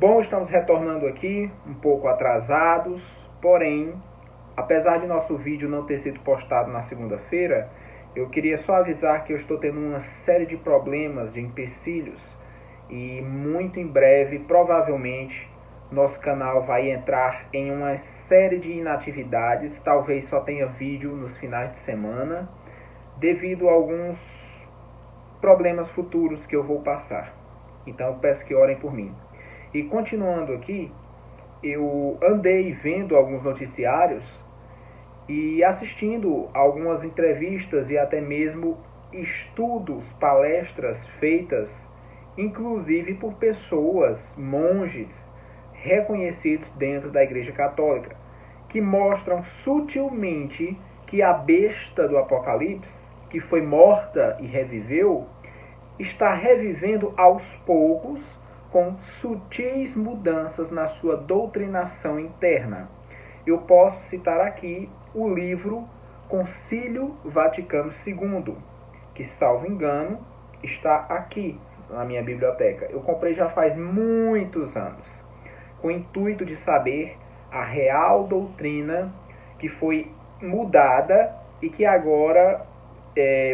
Bom, estamos retornando aqui, um pouco atrasados, porém, apesar de nosso vídeo não ter sido postado na segunda-feira, eu queria só avisar que eu estou tendo uma série de problemas, de empecilhos, e muito em breve, provavelmente, nosso canal vai entrar em uma série de inatividades, talvez só tenha vídeo nos finais de semana, devido a alguns problemas futuros que eu vou passar. Então eu peço que orem por mim. E continuando aqui, eu andei vendo alguns noticiários e assistindo algumas entrevistas e até mesmo estudos, palestras feitas, inclusive por pessoas, monges, reconhecidos dentro da Igreja Católica, que mostram sutilmente que a besta do Apocalipse, que foi morta e reviveu, está revivendo aos poucos com sutis mudanças na sua doutrinação interna. Eu posso citar aqui o livro Concílio Vaticano II, que, salvo engano, está aqui na minha biblioteca. Eu comprei já faz muitos anos, com o intuito de saber a real doutrina que foi mudada e que agora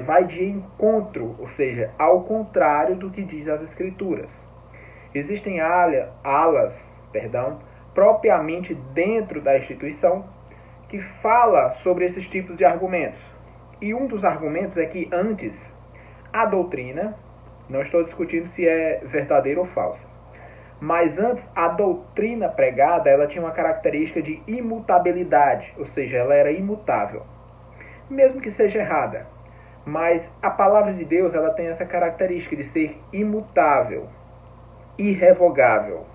vai de encontro, ou seja, ao contrário do que diz as Escrituras. Existem alas propriamente dentro da instituição que fala sobre esses tipos de argumentos. E um dos argumentos é que antes a doutrina, não estou discutindo se é verdadeira ou falsa, mas antes a doutrina pregada ela tinha uma característica de imutabilidade, ou seja, ela era imutável, mesmo que seja errada. Mas a palavra de Deus ela tem essa característica de ser imutável, irrevogável,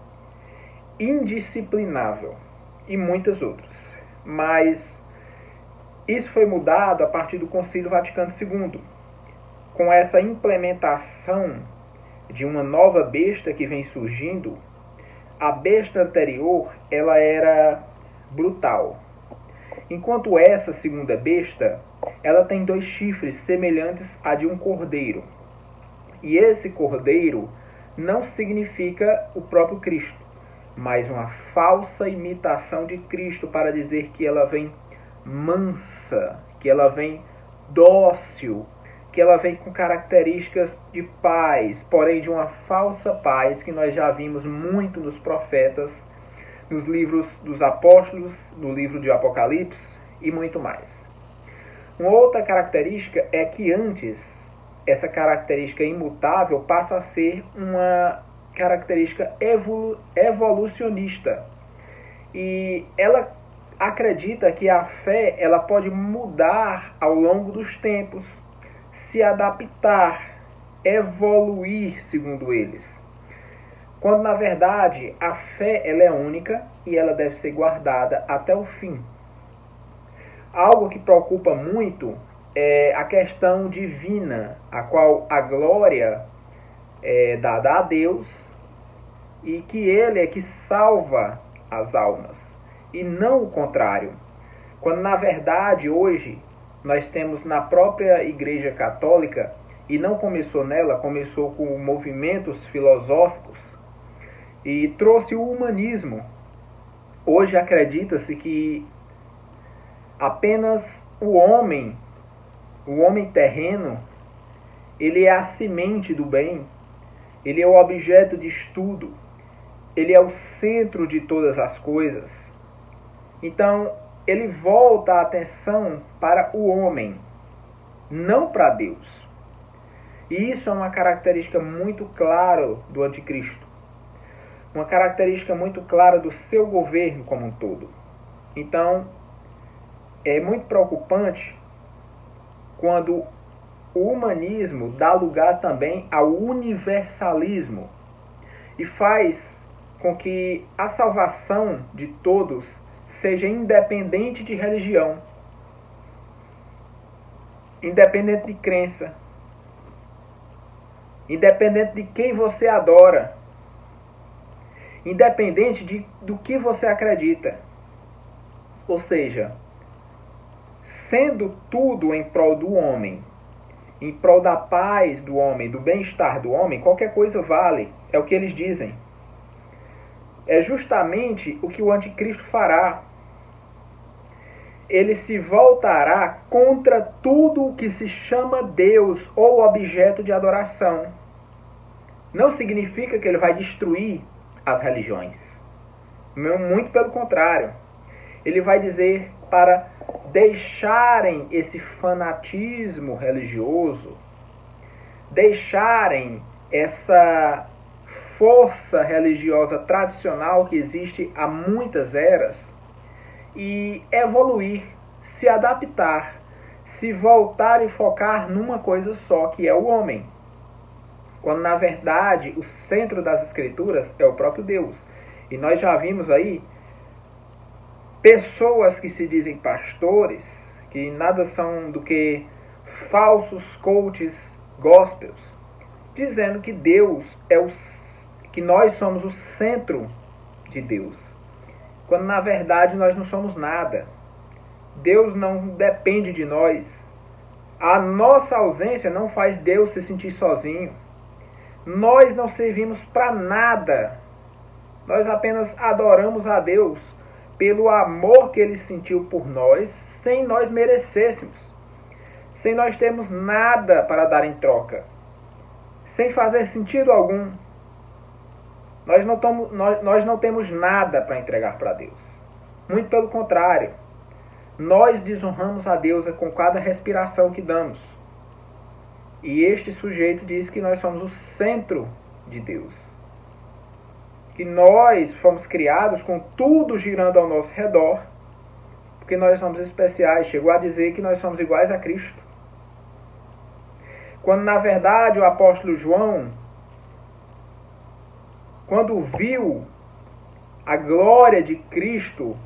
indisciplinável e muitas outras. Mas isso foi mudado a partir do Concílio Vaticano II, com essa implementação de uma nova besta que vem surgindo. A besta anterior ela era brutal, enquanto essa segunda besta ela tem 2 chifres semelhantes a de um cordeiro. E esse cordeiro não significa o próprio Cristo, mas uma falsa imitação de Cristo para dizer que ela vem mansa, que ela vem dócil, que ela vem com características de paz, porém de uma falsa paz que nós já vimos muito nos profetas, nos livros dos apóstolos, no livro de Apocalipse e muito mais. Uma outra característica é que antes essa característica imutável passa a ser uma característica evolucionista. E ela acredita que a fé ela pode mudar ao longo dos tempos, se adaptar, evoluir, segundo eles. Quando na verdade a fé ela é única e ela deve ser guardada até o fim. Algo que preocupa muito é a questão divina, a qual a glória é dada a Deus e que Ele é que salva as almas, e não o contrário. Quando na verdade hoje nós temos na própria Igreja Católica, e não começou nela, começou com movimentos filosóficos e trouxe o humanismo. Hoje acredita-se que apenas o homem terreno, ele é a semente do bem, ele é o objeto de estudo, ele é o centro de todas as coisas. Então, ele volta a atenção para o homem, não para Deus. E isso é uma característica muito clara do anticristo, uma característica muito clara do seu governo como um todo. Então, é muito preocupante quando o humanismo dá lugar também ao universalismo e faz com que a salvação de todos seja independente de religião, independente de crença, independente de quem você adora, independente do que você acredita. Ou seja, sendo tudo em prol do homem, em prol da paz do homem, do bem-estar do homem, qualquer coisa vale. É o que eles dizem. é justamente o que o anticristo fará. Ele se voltará contra tudo o que se chama Deus ou objeto de adoração. Não significa que ele vai destruir as religiões. Muito pelo contrário. Ele vai dizer para deixarem esse fanatismo religioso, deixarem essa força religiosa tradicional que existe há muitas eras e evoluir, se adaptar, se voltar e focar numa coisa só, que é o homem. Quando na verdade o centro das escrituras é o próprio Deus. E nós já vimos aí pessoas que se dizem pastores, que nada são do que falsos coaches gospels, dizendo que Deus que nós somos o centro de Deus, quando na verdade nós não somos nada. Deus não depende de nós. A nossa ausência não faz Deus se sentir sozinho. Nós não servimos para nada. Nós apenas adoramos a Deus pelo amor que Ele sentiu por nós, sem nós merecêssemos, sem nós termos nada para dar em troca, sem fazer sentido algum. Nós não temos nada para entregar para Deus. Muito pelo contrário, nós desonramos a Deus com cada respiração que damos. E este sujeito diz que nós somos o centro de Deus. Que nós fomos criados com tudo girando ao nosso redor, porque nós somos especiais. Chegou a dizer que nós somos iguais a Cristo. Quando na verdade o apóstolo João, quando viu a glória de Cristo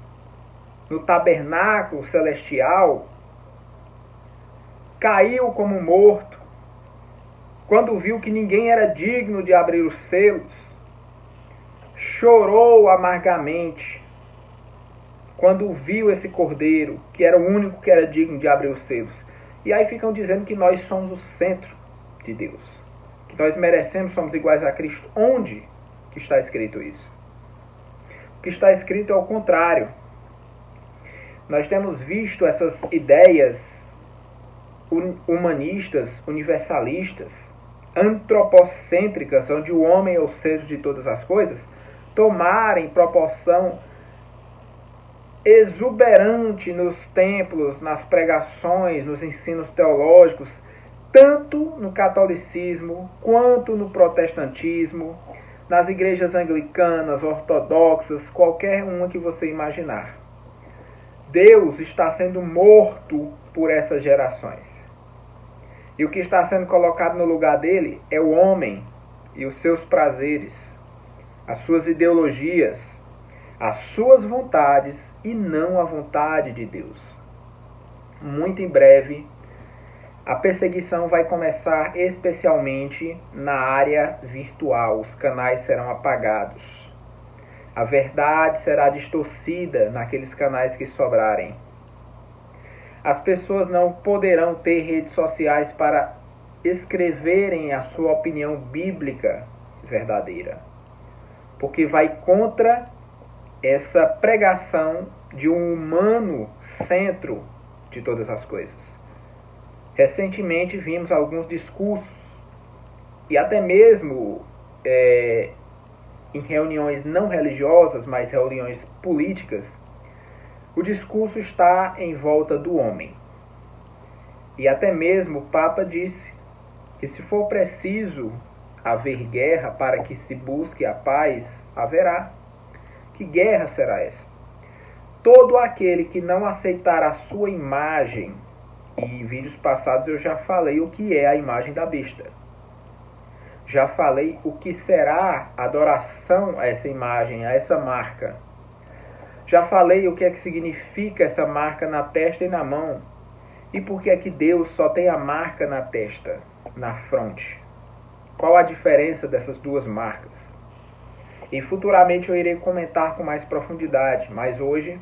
no tabernáculo celestial, caiu como morto. Quando viu que ninguém era digno de abrir os selos, chorou amargamente. Quando viu esse cordeiro, que era o único que era digno de abrir os selos. E aí ficam dizendo que nós somos o centro de Deus, que nós merecemos, somos iguais a Cristo. Onde que está escrito isso? O que está escrito é o contrário. Nós temos visto essas ideias humanistas, universalistas, antropocêntricas, onde o homem é o centro de todas as coisas, tomarem proporção exuberante nos templos, nas pregações, nos ensinos teológicos, tanto no catolicismo quanto no protestantismo, nas igrejas anglicanas, ortodoxas, qualquer uma que você imaginar. Deus está sendo morto por essas gerações. E o que está sendo colocado no lugar dele é o homem e os seus prazeres, as suas ideologias, as suas vontades e não a vontade de Deus. Muito em breve, a perseguição vai começar especialmente na área virtual. Os canais serão apagados. A verdade será distorcida naqueles canais que sobrarem. As pessoas não poderão ter redes sociais para escreverem a sua opinião bíblica verdadeira, porque vai contra essa pregação de um humano centro de todas as coisas. Recentemente vimos alguns discursos, e até mesmo em reuniões não religiosas, mas reuniões políticas, o discurso está em volta do homem. E até mesmo o Papa disse que se for preciso haver guerra para que se busque a paz, haverá. Que guerra será essa? Todo aquele que não aceitar a sua imagem, e em vídeos passados eu já falei o que é a imagem da besta. Já falei o que será a adoração a essa imagem, a essa marca. Já falei o que é que significa essa marca na testa e na mão. E por que é que Deus só tem a marca na testa, na fronte? Qual a diferença dessas duas marcas? E futuramente eu irei comentar com mais profundidade, mas hoje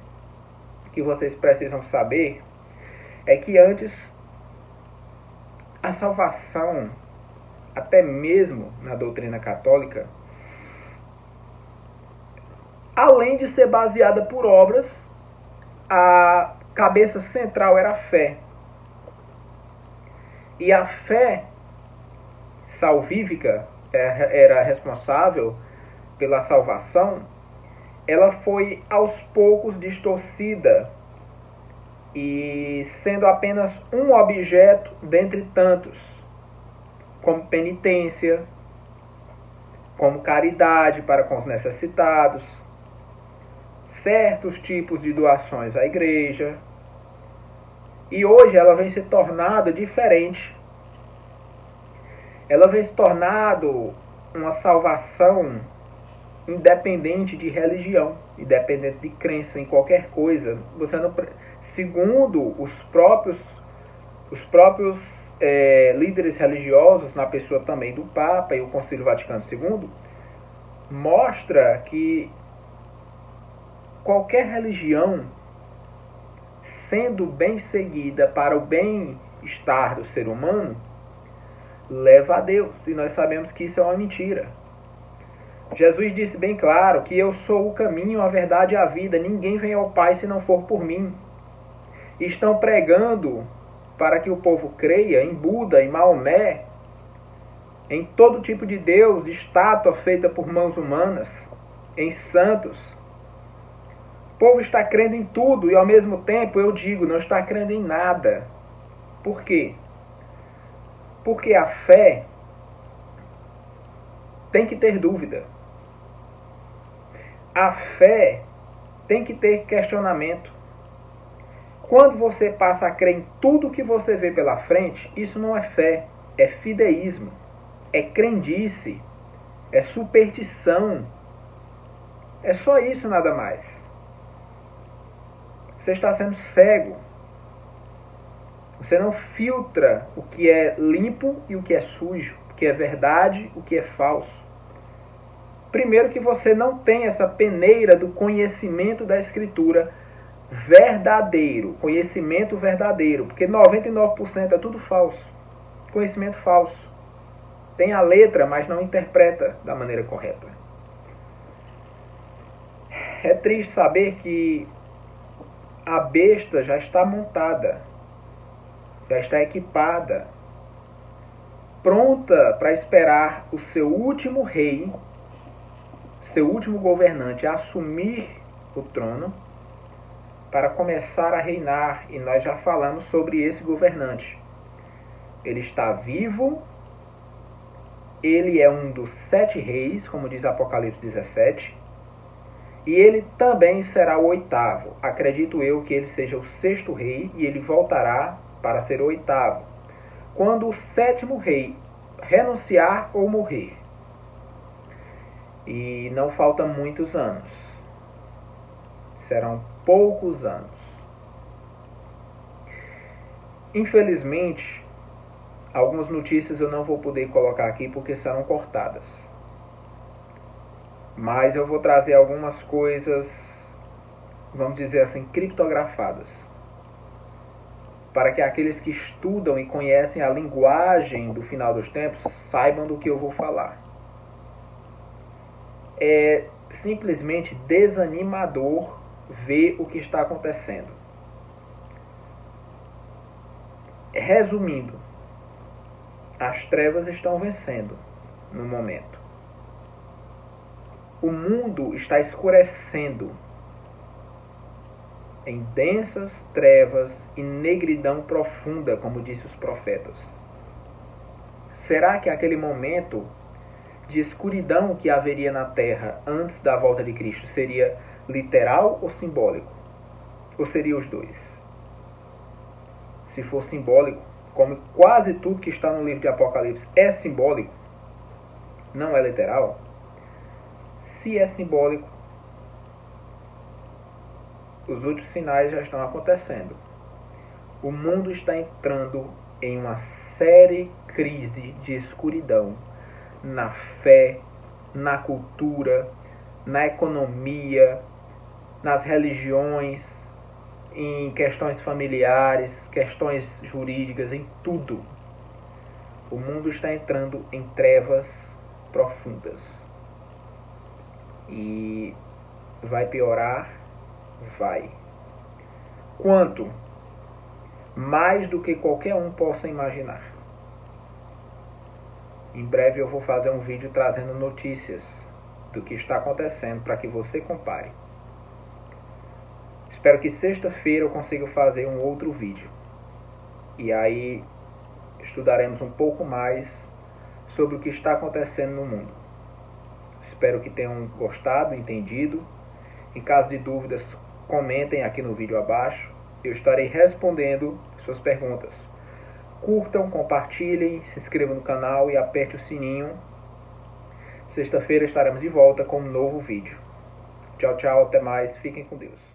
o que vocês precisam saber é que antes a salvação, até mesmo na doutrina católica, além de ser baseada por obras, a cabeça central era a fé. E a fé salvífica era responsável pela salvação. Ela foi aos poucos distorcida e sendo apenas um objeto dentre tantos, como penitência, como caridade para com os necessitados, certos tipos de doações à igreja. E hoje ela vem se tornando diferente. Ela vem se tornando uma salvação independente de religião, independente de crença em qualquer coisa. Você não, segundo os próprios líderes religiosos, na pessoa também do Papa e o Concílio Vaticano II, mostra que qualquer religião, sendo bem seguida para o bem-estar do ser humano, leva a Deus. E nós sabemos que isso é uma mentira. Jesus disse bem claro que eu sou o caminho, a verdade e a vida. Ninguém vem ao Pai se não for por mim. Estão pregando para que o povo creia em Buda, em Maomé, em todo tipo de Deus, de estátua feita por mãos humanas, em santos. O povo está crendo em tudo e ao mesmo tempo, eu digo, não está crendo em nada. Por quê? Porque a fé tem que ter dúvida. A fé tem que ter questionamento. Quando você passa a crer em tudo que você vê pela frente, isso não é fé, é fideísmo, é crendice, é superstição. É só isso, nada mais. Você está sendo cego. Você não filtra o que é limpo e o que é sujo, o que é verdade, o que é falso. Primeiro que você não tem essa peneira do conhecimento da Escritura verdadeiro, conhecimento verdadeiro, porque 99% é tudo falso, conhecimento falso. Tem a letra, mas não interpreta da maneira correta. É triste saber que a besta já está montada, já está equipada, pronta para esperar o seu último rei, seu último governante assumir o trono para começar a reinar. E nós já falamos sobre esse governante. Ele está vivo, ele é um dos 7 reis, como diz Apocalipse 17, e ele também será o 8º. Acredito eu que ele seja o 6º rei e ele voltará para ser o 8º, quando o 7º rei renunciar ou morrer. E não faltam muitos anos. Serão poucos anos. Infelizmente, algumas notícias eu não vou poder colocar aqui porque serão cortadas. Mas eu vou trazer algumas coisas, vamos dizer assim, criptografadas, para que aqueles que estudam e conhecem a linguagem do final dos tempos saibam do que eu vou falar. É simplesmente desanimador ver o que está acontecendo. Resumindo, as trevas estão vencendo no momento. O mundo está escurecendo em densas trevas e negridão profunda, como disse os profetas. Será que aquele momento de escuridão que haveria na terra antes da volta de Cristo seria literal ou simbólico? Ou seria os dois? Se for simbólico, como quase tudo que está no livro de Apocalipse é simbólico, não é literal. Se é simbólico, os outros sinais já estão acontecendo. O mundo está entrando em uma séria crise de escuridão na fé, na cultura, na economia, nas religiões, em questões familiares, questões jurídicas, em tudo. O mundo está entrando em trevas profundas. E Vai piorar? Vai. Quanto? Mais do que qualquer um possa imaginar. Em breve eu vou fazer um vídeo trazendo notícias do que está acontecendo para que você compare. Espero que sexta-feira eu consiga fazer um outro vídeo. E aí estudaremos um pouco mais sobre o que está acontecendo no mundo. Espero que tenham gostado, entendido. Em caso de dúvidas, comentem aqui no vídeo abaixo. Eu estarei respondendo suas perguntas. Curtam, compartilhem, se inscrevam no canal e aperte o sininho. Sexta-feira estaremos de volta com um novo vídeo. Tchau, tchau, até mais. Fiquem com Deus.